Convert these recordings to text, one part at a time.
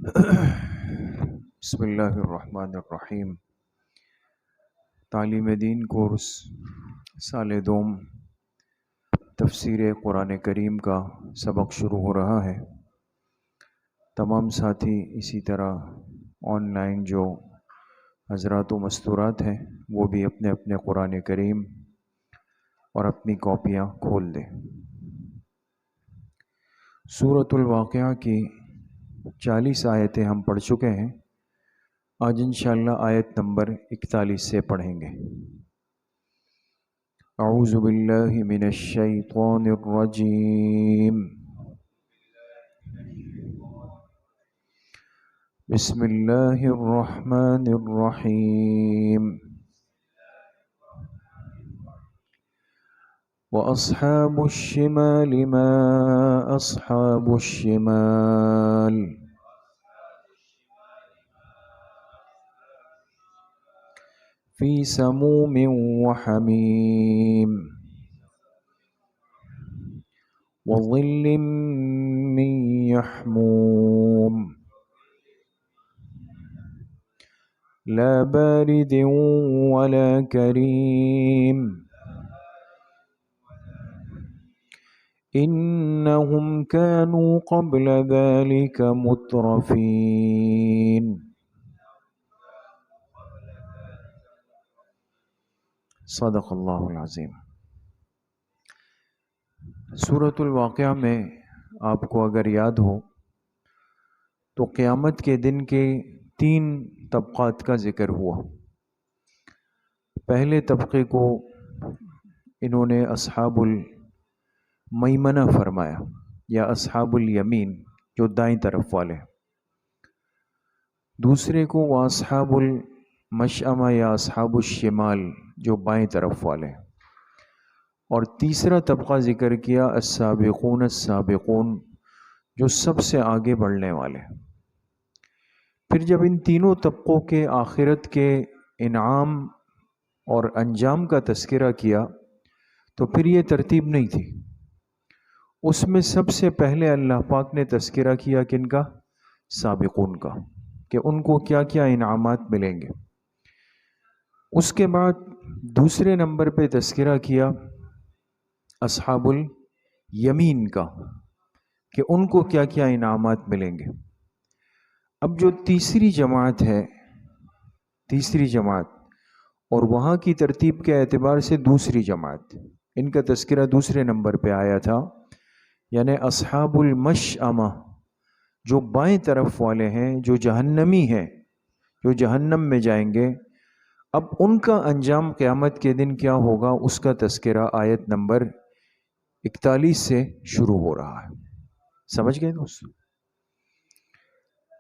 بسم اللہ الرحمن الرحیم۔ تعلیم دین کورس سال دوم تفسیر قرآن کریم کا سبق شروع ہو رہا ہے۔ تمام ساتھی اسی طرح آن لائن جو حضرات و مستورات ہیں وہ بھی اپنے اپنے قرآن کریم اور اپنی کاپیاں کھول دیں۔ سورۃ الواقعہ کی 40 آیتیں ہم پڑھ چکے ہیں۔ آج انشاءاللہ آیت نمبر 41 سے پڑھیں گے۔ اعوذ باللہ من الشیطان الرجیم، بسم اللہ الرحمن الرحیم۔ وَأَصْحَابُ الشِّمَالِ مَا أَصْحَابُ الشِّمَالِ فِي سَمُومٍ وَحَمِيمٍ وَظِلٍّ مِّن يَحْمُومٍ لَا بَارِدٍ وَلَا كَرِيمٍ إِنَّهُمْ كَانُوا قَبْلَ ذَلِكَ مُتْرَفِينَ۔ صدق اللہ العظیم۔ سورۃ الواقعہ میں آپ کو اگر یاد ہو تو قیامت کے دن کے 3 طبقات کا ذکر ہوا۔ پہلے طبقے کو انہوں نے اصحاب المیمنہ فرمایا یا اصحاب الیمین جو دائیں طرف والے، دوسرے کو وہ اصحاب المشأمہ یا اصحاب الشمال جو بائیں طرف والے، اور تیسرا طبقہ ذکر کیا السابقون السابقون جو سب سے آگے بڑھنے والے۔ پھر جب ان تینوں طبقوں کے آخرت کے انعام اور انجام کا تذکرہ کیا تو پھر یہ ترتیب نہیں تھی۔ اس میں سب سے پہلے اللہ پاک نے تذکرہ کیا کن کا؟ سابقون کا، کہ ان کو کیا کیا انعامات ملیں گے۔ اس کے بعد دوسرے نمبر پہ تذکرہ کیا اصحاب الیمین کا، کہ ان کو کیا کیا انعامات ملیں گے۔ اب جو تیسری جماعت ہے، تیسری جماعت اور وہاں کی ترتیب کے اعتبار سے دوسری جماعت، ان کا تذکرہ دوسرے نمبر پہ آیا تھا، یعنی اصحاب المشأمہ جو بائیں طرف والے ہیں، جو جہنمی ہیں، جو جہنم میں جائیں گے۔ اب ان کا انجام قیامت کے دن کیا ہوگا اس کا تذکرہ آیت نمبر 41 سے شروع ہو رہا ہے۔ سمجھ گئے دوست؟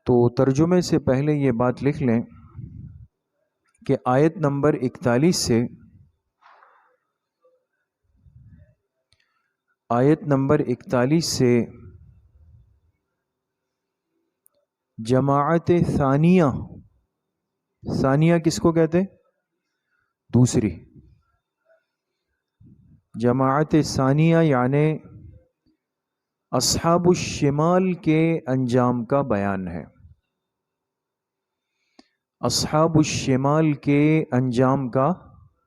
تو ترجمے سے پہلے یہ بات لکھ لیں کہ آیت نمبر 41 سے جماعت ثانیہ، ثانیہ کس کو کہتے؟ دوسری جماعت ثانیہ، یعنی اصحاب الشمال کے انجام کا بیان ہے۔ اصحاب الشمال کے انجام کا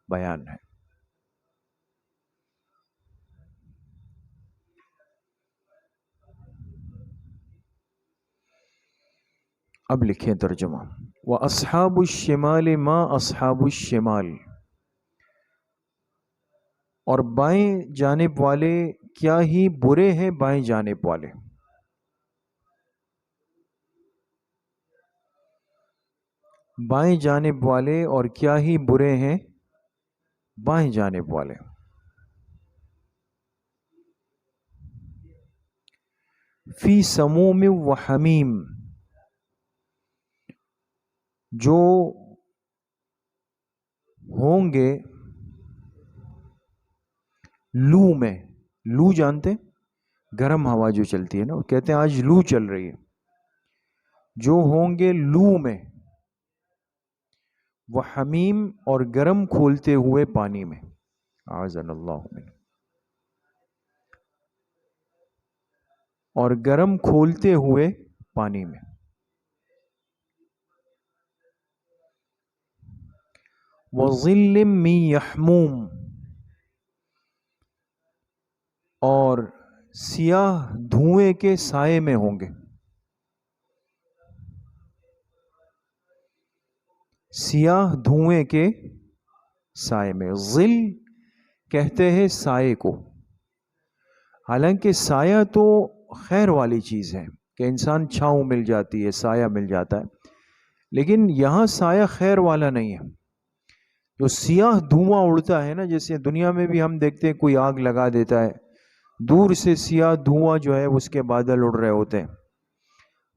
بیان ہے۔ اب لکھیں ترجمہ۔ وَأَصْحَابُ الشِّمَالِ مَا أَصْحَابُ الشِّمَالِ، اور بائیں جانب والے کیا ہی برے ہیں بائیں جانب والے۔ بائیں جانب والے اور کیا ہی برے ہیں بائیں جانب والے۔ فی سموم و حمیم، جو ہوں گے لو میں، لو جانتے گرم ہوا جو چلتی ہے نا، کہتے ہیں آج لو چل رہی ہے، جو ہوں گے لو میں، وہ حمیم اور گرم کھولتے ہوئے پانی میں، اعاذنا اللہ من، اور گرم کھولتے ہوئے پانی میں۔ وظل من یحموم، اور سیاہ دھوئیں کے سائے میں ہوں گے. سیاہ دھوئیں کے سائے میں. ظل کہتے ہیں سائے کو، حالانکہ سایہ تو خیر والی چیز ہے کہ انسان چھاؤں مل جاتی ہے، سایہ مل جاتا ہے، لیکن یہاں سایہ خیر والا نہیں ہے. جو سیاہ دھواں اڑتا ہے نا، جیسے دنیا میں بھی ہم دیکھتے ہیں کوئی آگ لگا دیتا ہے، دور سے سیاہ دھواں جو ہے اس کے بادل اڑ رہے ہوتے ہیں،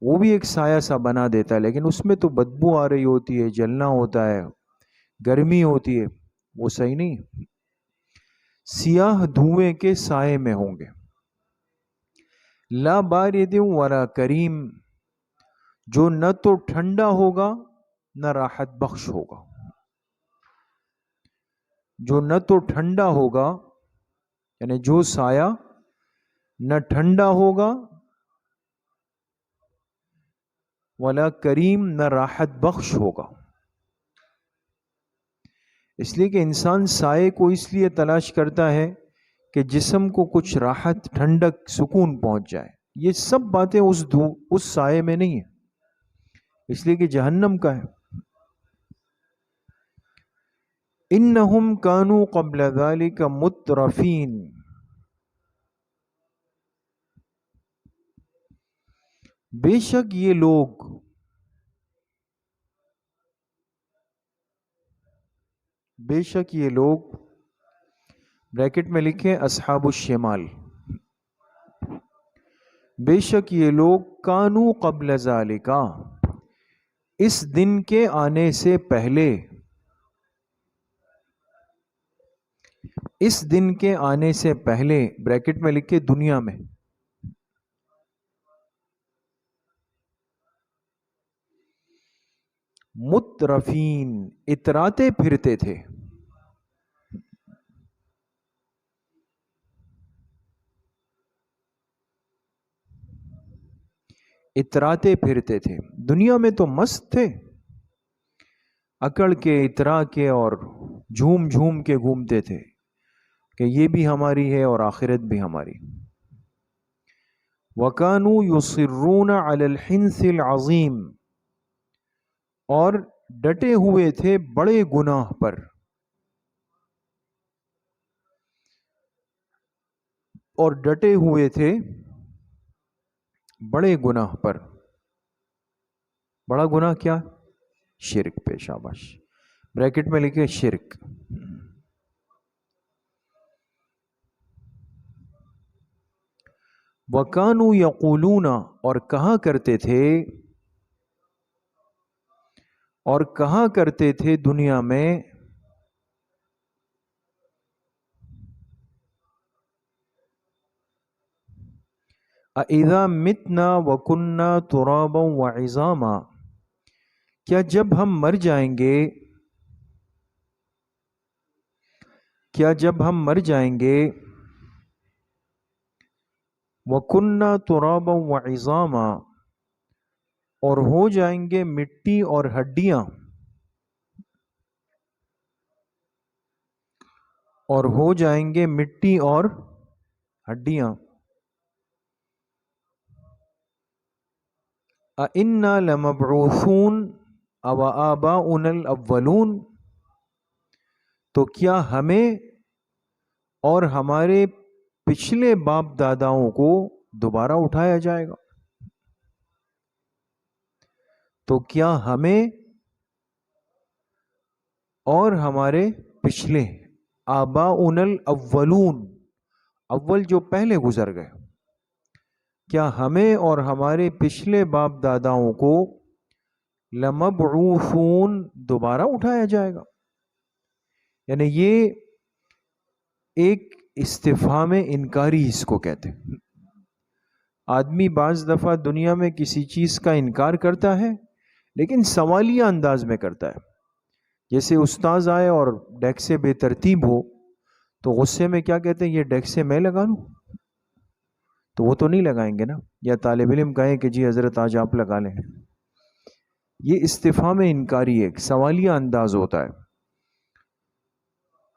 وہ بھی ایک سایہ سا بنا دیتا ہے، لیکن اس میں تو بدبو آ رہی ہوتی ہے، جلنا ہوتا ہے، گرمی ہوتی ہے، وہ صحیح نہیں. سیاہ دھوئیں کے سائے میں ہوں گے. لا بارد ولا کریم، جو نہ تو ٹھنڈا ہوگا نہ راحت بخش ہوگا. جو نہ تو ٹھنڈا ہوگا، یعنی جو سایہ نہ ٹھنڈا ہوگا، ولا کریم نہ راحت بخش ہوگا. اس لیے کہ انسان سائے کو اس لیے تلاش کرتا ہے کہ جسم کو کچھ راحت، ٹھنڈک، سکون پہنچ جائے. یہ سب باتیں اس سائے میں نہیں ہیں، اس لیے کہ جہنم کا ہے. انہم کانوا قبل ذلک مترفین، بے شک یہ لوگ، بے شک یہ لوگ، بریکٹ میں لکھیں اصحاب الشمال، بے شک یہ لوگ کانوا قبل ذالک، اس دن کے آنے سے پہلے، اس دن کے آنے سے پہلے، بریکٹ میں لکھے دنیا میں، مترفین، اتراتے پھرتے تھے. اتراتے پھرتے تھے. دنیا میں تو مست تھے، اکڑ کے، اترا کے اور جھوم جھوم کے گھومتے تھے کہ یہ بھی ہماری ہے اور آخرت بھی ہماری. وَكَانُوا يُصِرُّونَ عَلَى الْحِنْثِ الْعَظِيمِ، اور ڈٹے ہوئے تھے بڑے گناہ پر، اور ڈٹے ہوئے تھے بڑے گناہ پر. بڑا گناہ کیا؟ شرک پہ. شاباش، بریکٹ میں لکھے شرک. وَكَانُوا يَقُولُونَ، اور کہا کرتے تھے، اور کہا کرتے تھے دنیا میں، اَإِذَا مِتْنَا وَكُنَّا تُرَابًا وَعِظَامًا، کیا جب ہم مر جائیں گے، کیا جب ہم مر جائیں گے، وَكُنَّا تُرَابًا وَعِظَامًا، اور ہو جائیں گے مٹی اور ہڈیاں، اور ہو جائیں گے مٹی اور ہڈیاں. أَإِنَّا لَمَبْعُوثُونَ أَوَآبَاؤُنَا الْأَوَّلُونَ، تو کیا ہمیں اور ہمارے پچھلے باپ داداؤں کو دوبارہ اٹھایا جائے گا؟ تو کیا ہمیں اور ہمارے پچھلے، آباؤنا الاولون، اول جو پہلے گزر گئے، کیا ہمیں اور ہمارے پچھلے باپ داداؤں کو لمبعوثون، دوبارہ اٹھایا جائے گا؟ یعنی یہ ایک استفہام انکاری اس کو کہتے ہیں. آدمی بعض دفعہ دنیا میں کسی چیز کا انکار کرتا ہے لیکن سوالیہ انداز میں کرتا ہے. جیسے استاذ آئے اور ڈیسک سے بے ترتیب ہو تو غصے میں کیا کہتے ہیں، یہ ڈیسک سے میں لگا لوں؟ تو وہ تو نہیں لگائیں گے نا. یا طالب علم کہیں کہ جی حضرت آج آپ لگا لیں. یہ استفہام انکاری ایک سوالیہ انداز ہوتا ہے.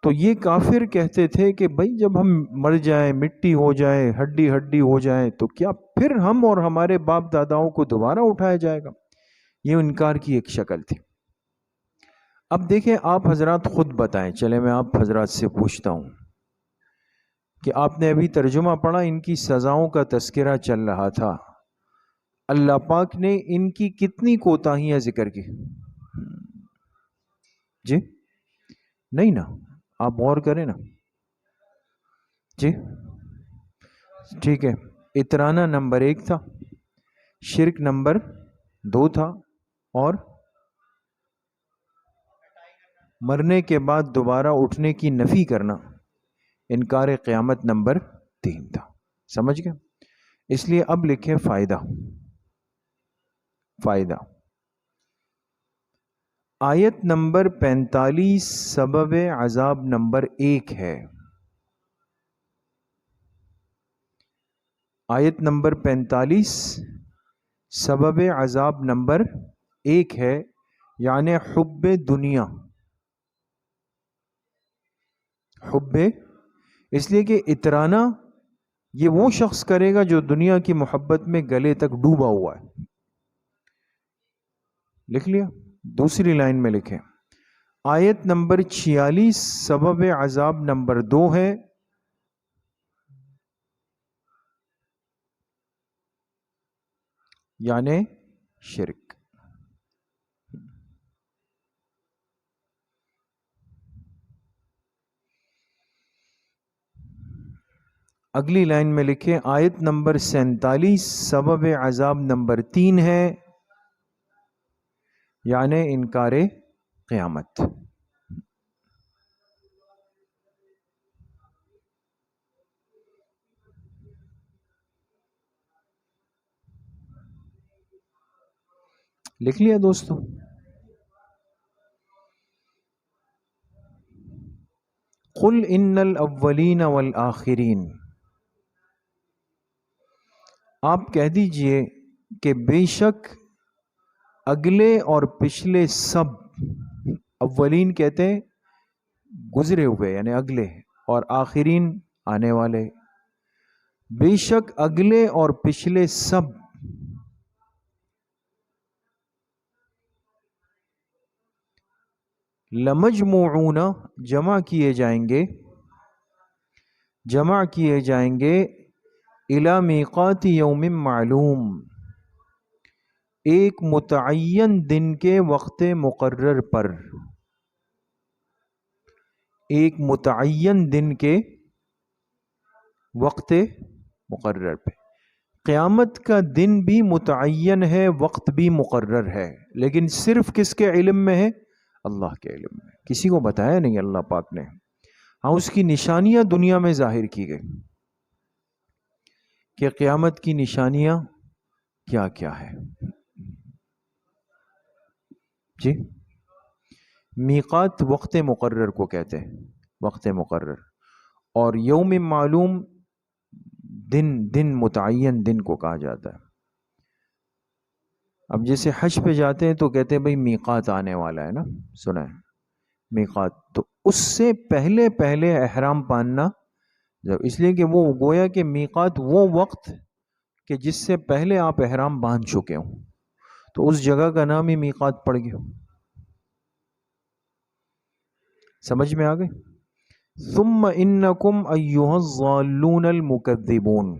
تو یہ کافر کہتے تھے کہ بھائی جب ہم مر جائیں، مٹی ہو جائے، ہڈی ہڈی ہو جائے، تو کیا پھر ہم اور ہمارے باپ داداؤں کو دوبارہ اٹھایا جائے گا؟ یہ انکار کی ایک شکل تھی۔ اب دیکھیں آپ حضرات خود بتائیں، چلے میں آپ حضرات سے پوچھتا ہوں کہ آپ نے ابھی ترجمہ پڑھا، ان کی سزاؤں کا تذکرہ چل رہا تھا، اللہ پاک نے ان کی کتنی کوتاہیاں ذکر کی؟ جی نہیں نا، آپ غور کریں نا جی۔ ٹھیک ہے، اترانا نمبر 1 تھا، شرک نمبر 2 تھا، اور مرنے کے بعد دوبارہ اٹھنے کی نفی کرنا، انکار قیامت نمبر 3 تھا۔ سمجھ گئے؟ اس لیے اب لکھیں فائدہ۔ فائدہ آیت نمبر 45 سبب عذاب نمبر 1 ہے۔ آیت نمبر 45 سبب عذاب نمبر 1 ہے، یعنی حب دنیا۔ حب اس لیے کہ اترانا یہ وہ شخص کرے گا جو دنیا کی محبت میں گلے تک ڈوبا ہوا ہے۔ لکھ لیا؟ دوسری لائن میں لکھیں، آیت نمبر 46 سبب عذاب نمبر 2 ہے، یعنی شرک۔ اگلی لائن میں لکھیں، آیت نمبر 47 سبب عذاب نمبر 3 ہے، یعنی انکار قیامت۔ لکھ لیا دوستو؟ قل ان الاولین والآخرین، آپ کہہ دیجئے کہ بے شک اگلے اور پچھلے سب، اولین کہتے ہیں گزرے ہوئے یعنی اگلے، اور آخرین آنے والے، بے شک اگلے اور پچھلے سب لمجموعون جمع کیے جائیں گے، جمع کیے جائیں گے الی میقات یوم معلوم، ایک متعین دن کے وقت مقرر پر، ایک متعین دن کے وقت مقرر پہ۔ قیامت کا دن بھی متعین ہے، وقت بھی مقرر ہے، لیکن صرف کس کے علم میں ہے؟ اللہ کے علم میں، کسی کو بتایا نہیں اللہ پاک نے۔ ہاں اس کی نشانیاں دنیا میں ظاہر کی گئی کہ قیامت کی نشانیاں کیا کیا ہے۔ جی میقات وقت مقرر کو کہتے ہیں، وقت مقرر، اور یوم معلوم دن متعین دن کو کہا جاتا ہے۔ اب جیسے حج پہ جاتے ہیں تو کہتے ہیں بھئی میقات آنے والا ہے نا، سنا ہے میقات، تو اس سے پہلے پہلے احرام باندھنا، اس لیے کہ وہ گویا کہ میقات وہ وقت کہ جس سے پہلے آپ احرام باندھ چکے ہوں، تو اس جگہ کا نام ہی میقات پڑ گیا۔ سمجھ میں آ گئی؟ ثم انکم ایھا الضالون المکذبون،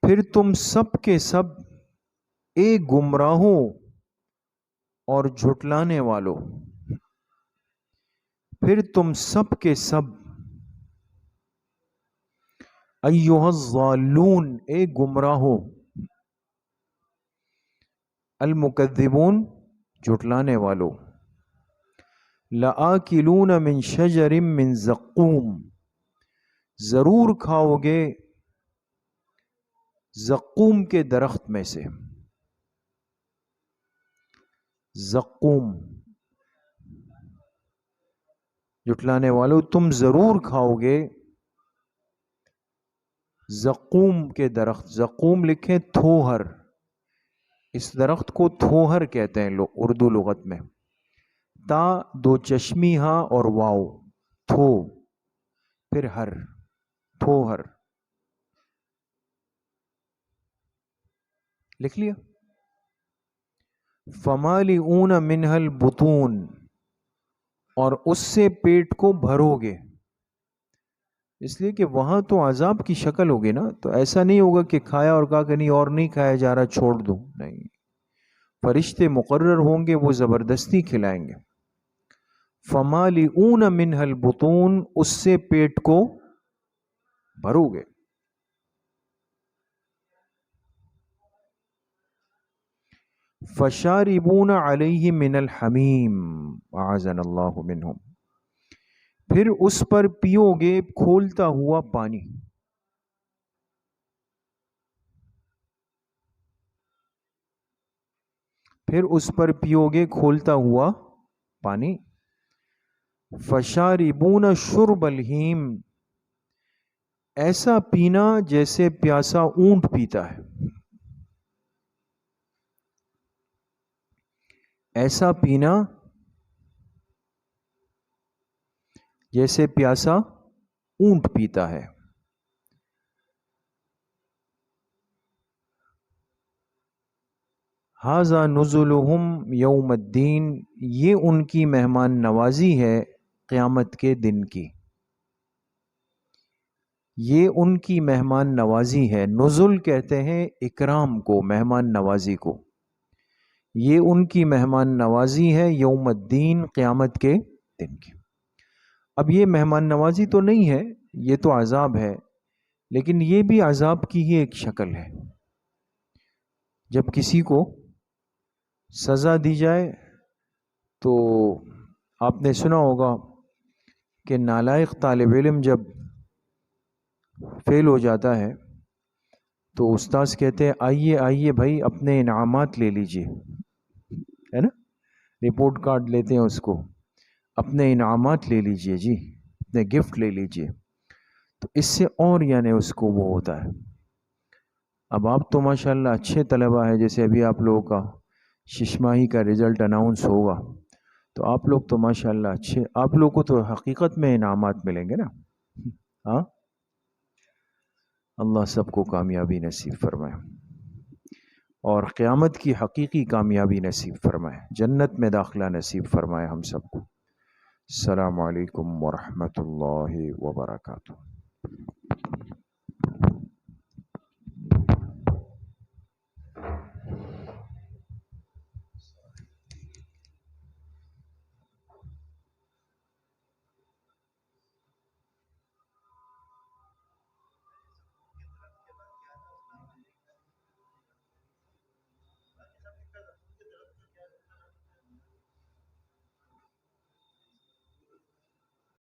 پھر تم سب کے سب ایک گمراہوں اور جھٹلانے والوں، پھر تم سب کے سب ایھا الضالون ایک گمراہوں، المکذبون جھٹلانے والوں، لآکلون من شجر من زقوم ضرور کھاؤ گے زقوم کے درخت میں سے۔ زقوم، جھٹلانے والوں تم ضرور کھاؤ گے زقوم کے درخت، زقوم لکھیں تھوہر، اس درخت کو تھوہر کہتے ہیں لوگ اردو لغت میں. تا دو چشمی ہاں اور واو، تھو پھر ہر، تھوہر. لکھ لیا. فمالئون منہ البطون، اور اس سے پیٹ کو بھرو گے. اس لیے کہ وہاں تو عذاب کی شکل ہوگی نا، تو ایسا نہیں ہوگا کہ کھایا اور کہا کہ نہیں اور نہیں کھایا جا رہا چھوڑ دوں، نہیں. فرشتے مقرر ہوں گے، وہ زبردستی کھلائیں گے. فمالئون منہ البطون، اس سے پیٹ کو بھرو گے. فشاربون علیہ من الحمیم اعاذنا اللہ منہم، پھر اس پر پیو گے کھولتا ہوا پانی. پھر اس پر پیو گے کھولتا ہوا پانی. فشاربون شرب الہیم، ایسا پینا جیسے پیاسا اونٹ پیتا ہے. ایسا پینا جیسے پیاسا اونٹ پیتا ہے. ھذا نزلہم یوم الدین، یہ ان کی مہمان نوازی ہے قیامت کے دن کی. یہ ان کی مہمان نوازی ہے. نزل کہتے ہیں اکرام کو، مہمان نوازی کو. یہ ان کی مہمان نوازی ہے یوم الدین، قیامت کے دن کی. اب یہ مہمان نوازی تو نہیں ہے، یہ تو عذاب ہے، لیکن یہ بھی عذاب کی ہی ایک شکل ہے. جب کسی کو سزا دی جائے تو آپ نے سنا ہوگا کہ نالائق طالب علم جب فیل ہو جاتا ہے تو استاذ کہتے ہیں آئیے آئیے بھائی اپنے انعامات لے لیجئے، ہے نا. رپورٹ کارڈ لیتے ہیں اس کو، اپنے انعامات لے لیجئے جی، اپنے گفٹ لے لیجئے. تو اس سے اور یعنی اس کو وہ ہوتا ہے. اب آپ تو ماشاءاللہ اچھے طلبہ ہیں، جیسے ابھی آپ لوگوں کا ششماہی کا رزلٹ اناؤنس ہوگا تو آپ لوگ تو ماشاءاللہ اچھے، آپ لوگوں کو تو حقیقت میں انعامات ملیں گے نا. ہاں، اللہ سب کو کامیابی نصیب فرمائے اور قیامت کی حقیقی کامیابی نصیب فرمائے، جنت میں داخلہ نصیب فرمائے ہم سب کو. السلام علیکم ورحمۃ اللہ وبرکاتہ.